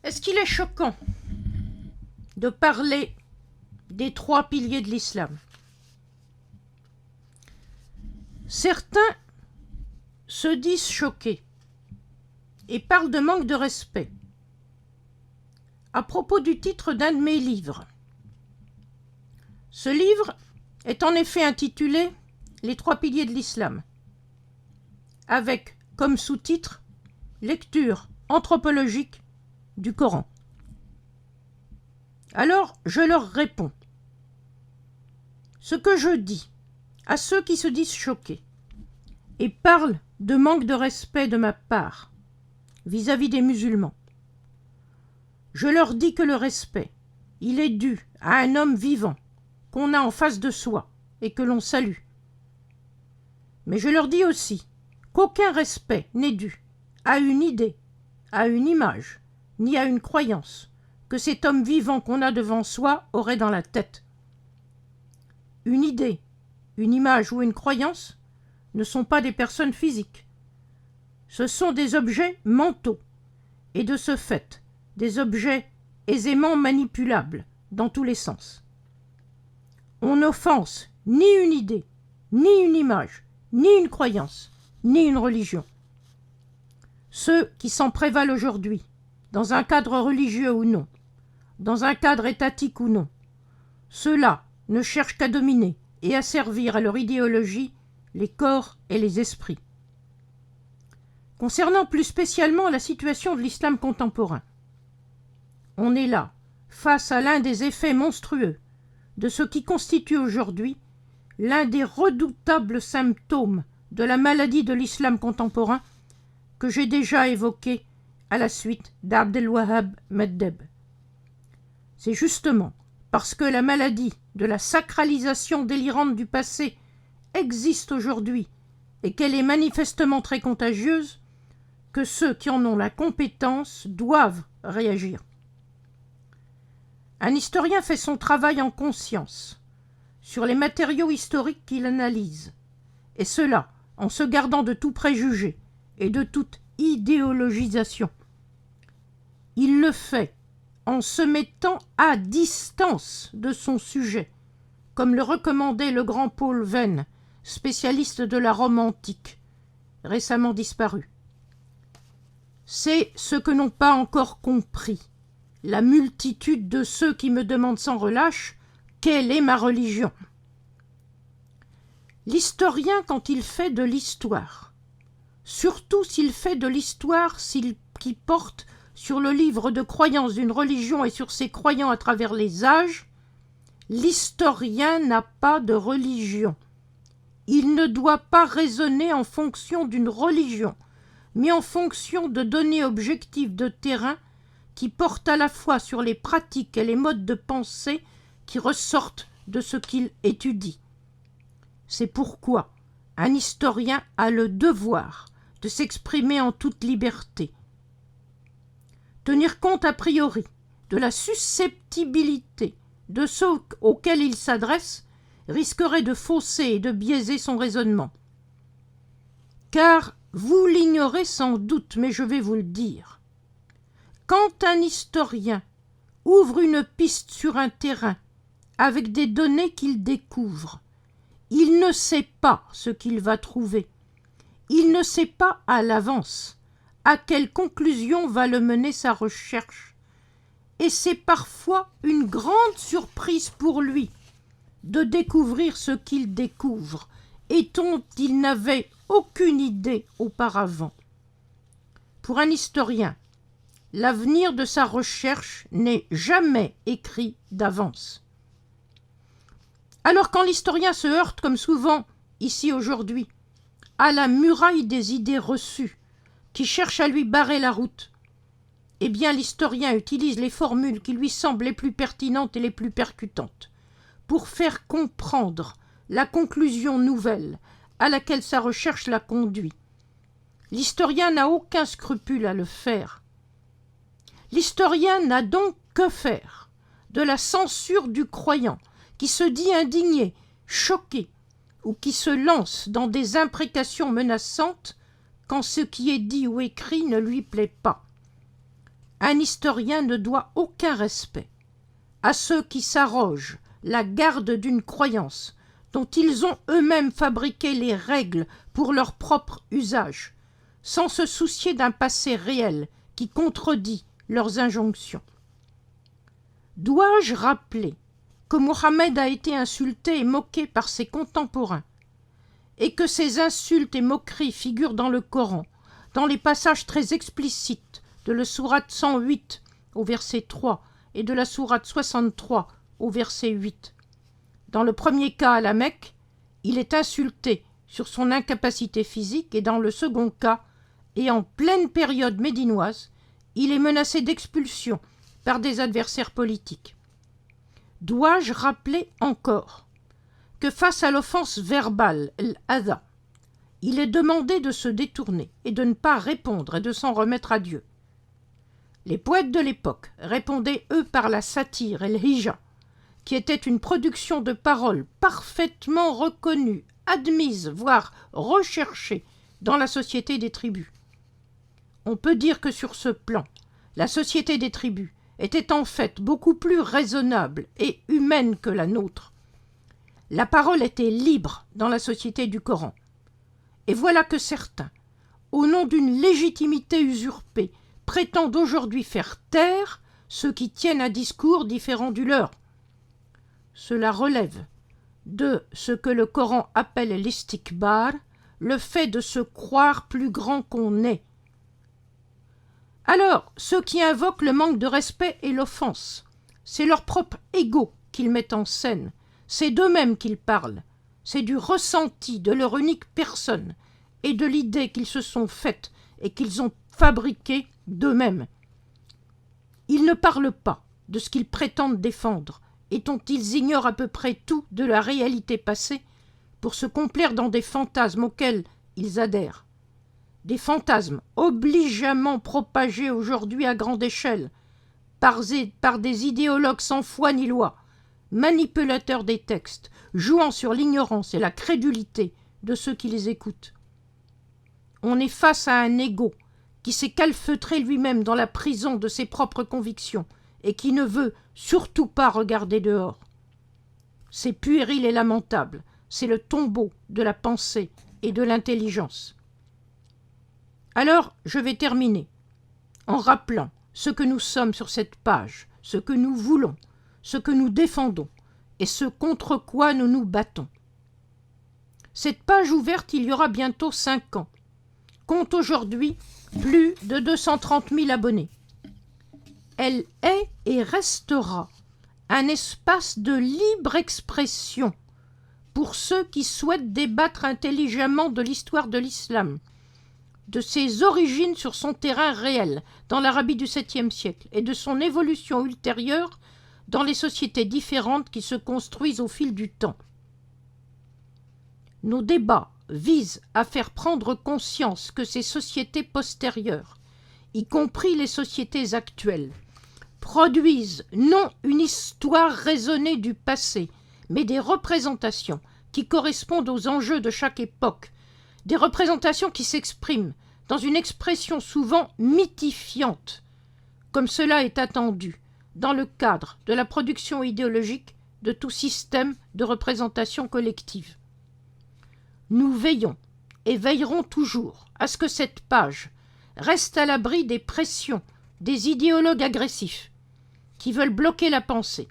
Est-ce qu'il est choquant de parler des 3 piliers de l'islam? Certains se disent choqués et parlent de manque de respect à propos du titre d'un de mes livres. Ce livre est en effet intitulé « Les 3 piliers de l'islam » avec comme sous-titre « Lecture anthropologique du Coran ». Alors, je leur réponds. Ce que je dis à ceux qui se disent choqués et parlent de manque de respect de ma part vis-à-vis des musulmans, je leur dis que le respect, il est dû à un homme vivant qu'on a en face de soi et que l'on salue. Mais je leur dis aussi qu'aucun respect n'est dû à une idée, à une image, ni à une croyance que cet homme vivant qu'on a devant soi aurait dans la tête. Une idée, une image ou une croyance ne sont pas des personnes physiques. Ce sont des objets mentaux et de ce fait, des objets aisément manipulables dans tous les sens. On n'offense ni une idée, ni une image, ni une croyance, ni une religion. Ceux qui s'en prévalent aujourd'hui, dans un cadre religieux ou non, dans un cadre étatique ou non, ceux-là ne cherchent qu'à dominer et à servir à leur idéologie les corps et les esprits. Concernant plus spécialement la situation de l'islam contemporain, on est là, face à l'un des effets monstrueux de ce qui constitue aujourd'hui l'un des redoutables symptômes de la maladie de l'islam contemporain que j'ai déjà évoqué à la suite d'Abdel Wahab Meddeb. C'est justement parce que la maladie de la sacralisation délirante du passé existe aujourd'hui et qu'elle est manifestement très contagieuse, que ceux qui en ont la compétence doivent réagir. Un historien fait son travail en conscience sur les matériaux historiques qu'il analyse, et cela en se gardant de tout préjugé et de toute idéologisation. Il le fait en se mettant à distance de son sujet, comme le recommandait le grand Paul Venn, spécialiste de la Rome antique, récemment disparu. C'est ce que n'ont pas encore compris la multitude de ceux qui me demandent sans relâche « Quelle est ma religion ?» L'historien, quand il fait de l'histoire, surtout s'il fait de l'histoire qui porte sur le livre de croyance d'une religion et sur ses croyants à travers les âges, l'historien n'a pas de religion. Il ne doit pas raisonner en fonction d'une religion, mais en fonction de données objectives de terrain qui portent à la fois sur les pratiques et les modes de pensée qui ressortent de ce qu'il étudie. C'est pourquoi un historien a le devoir de s'exprimer en toute liberté. Tenir compte a priori de la susceptibilité de ceux auxquels il s'adresse risquerait de fausser et de biaiser son raisonnement. Car vous l'ignorez sans doute, mais je vais vous le dire. Quand un historien ouvre une piste sur un terrain avec des données qu'il découvre, il ne sait pas ce qu'il va trouver. Il ne sait pas à l'avance à quelle conclusion va le mener sa recherche. Et c'est parfois une grande surprise pour lui de découvrir ce qu'il découvre et dont il n'avait aucune idée auparavant. Pour un historien, l'avenir de sa recherche n'est jamais écrit d'avance. Alors quand l'historien se heurte, comme souvent ici aujourd'hui, à la muraille des idées reçues qui cherchent à lui barrer la route, eh bien l'historien utilise les formules qui lui semblent les plus pertinentes et les plus percutantes pour faire comprendre la conclusion nouvelle à laquelle sa recherche l'a conduit. L'historien n'a aucun scrupule à le faire. L'historien n'a donc que faire de la censure du croyant qui se dit indigné, choqué, ou qui se lance dans des imprécations menaçantes quand ce qui est dit ou écrit ne lui plaît pas. un historien ne doit aucun respect à ceux qui s'arrogent la garde d'une croyance dont ils ont eux-mêmes fabriqué les règles pour leur propre usage, sans se soucier d'un passé réel qui contredit leurs injonctions. Dois-je rappeler que Mohammed a été insulté et moqué par ses contemporains, et que ces insultes et moqueries figurent dans le Coran, dans les passages très explicites de la sourate 108 au verset 3 et de la sourate 63 au verset 8. Dans le premier cas à la Mecque, il est insulté sur son incapacité physique et dans le second cas, et en pleine période médinoise, il est menacé d'expulsion par des adversaires politiques. Dois-je rappeler encore que face à l'offense verbale, l'adha, il est demandé de se détourner et de ne pas répondre et de s'en remettre à Dieu. Les poètes de l'époque répondaient, eux, par la satire et le hija, qui était une production de paroles parfaitement reconnue, admise, voire recherchée dans la société des tribus. On peut dire que sur ce plan, la société des tribus était en fait beaucoup plus raisonnable et humaine que la nôtre. La parole était libre dans la société du Coran. Et voilà que certains, au nom d'une légitimité usurpée, prétendent aujourd'hui faire taire ceux qui tiennent un discours différent du leur. Cela relève de ce que le Coran appelle l'istikbar, le fait de se croire plus grand qu'on est. Alors, ceux qui invoquent le manque de respect et l'offense, c'est leur propre ego qu'ils mettent en scène, c'est d'eux-mêmes qu'ils parlent, c'est du ressenti de leur unique personne et de l'idée qu'ils se sont faite et qu'ils ont fabriquée d'eux-mêmes. Ils ne parlent pas de ce qu'ils prétendent défendre et dont ils ignorent à peu près tout de la réalité passée pour se complaire dans des fantasmes auxquels ils adhèrent. Des fantasmes obligeamment propagés aujourd'hui à grande échelle par des idéologues sans foi ni loi, manipulateurs des textes, jouant sur l'ignorance et la crédulité de ceux qui les écoutent. On est face à un ego qui s'est calfeutré lui-même dans la prison de ses propres convictions et qui ne veut surtout pas regarder dehors. C'est puéril et lamentable, c'est le tombeau de la pensée et de l'intelligence. Alors, je vais terminer en rappelant ce que nous sommes sur cette page, ce que nous voulons, ce que nous défendons et ce contre quoi nous nous battons. Cette page ouverte il y aura bientôt 5 ans compte aujourd'hui plus de 230 000 abonnés. Elle est et restera un espace de libre expression pour ceux qui souhaitent débattre intelligemment de l'histoire de l'islam, de ses origines sur son terrain réel, dans l'Arabie du 7e siècle, et de son évolution ultérieure dans les sociétés différentes qui se construisent au fil du temps. Nos débats visent à faire prendre conscience que ces sociétés postérieures, y compris les sociétés actuelles, produisent non une histoire raisonnée du passé, mais des représentations qui correspondent aux enjeux de chaque époque, des représentations qui s'expriment dans une expression souvent mythifiante, comme cela est attendu dans le cadre de la production idéologique de tout système de représentation collective. Nous veillons et veillerons toujours à ce que cette page reste à l'abri des pressions des idéologues agressifs qui veulent bloquer la pensée,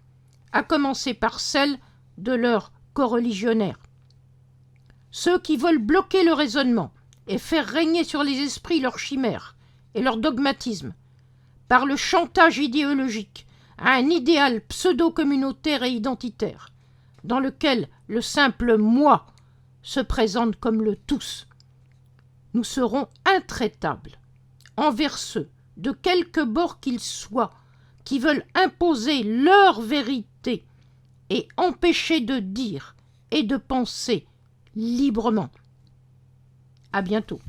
à commencer par celle de leurs coreligionnaires. Ceux qui veulent bloquer le raisonnement et faire régner sur les esprits leurs chimères et leur dogmatisme, par le chantage idéologique à un idéal pseudo-communautaire et identitaire, dans lequel le simple « moi » se présente comme le « tous ». Nous serons intraitables envers ceux, de quelque bord qu'ils soient, qui veulent imposer leur vérité et empêcher de dire et de penser librement. À bientôt.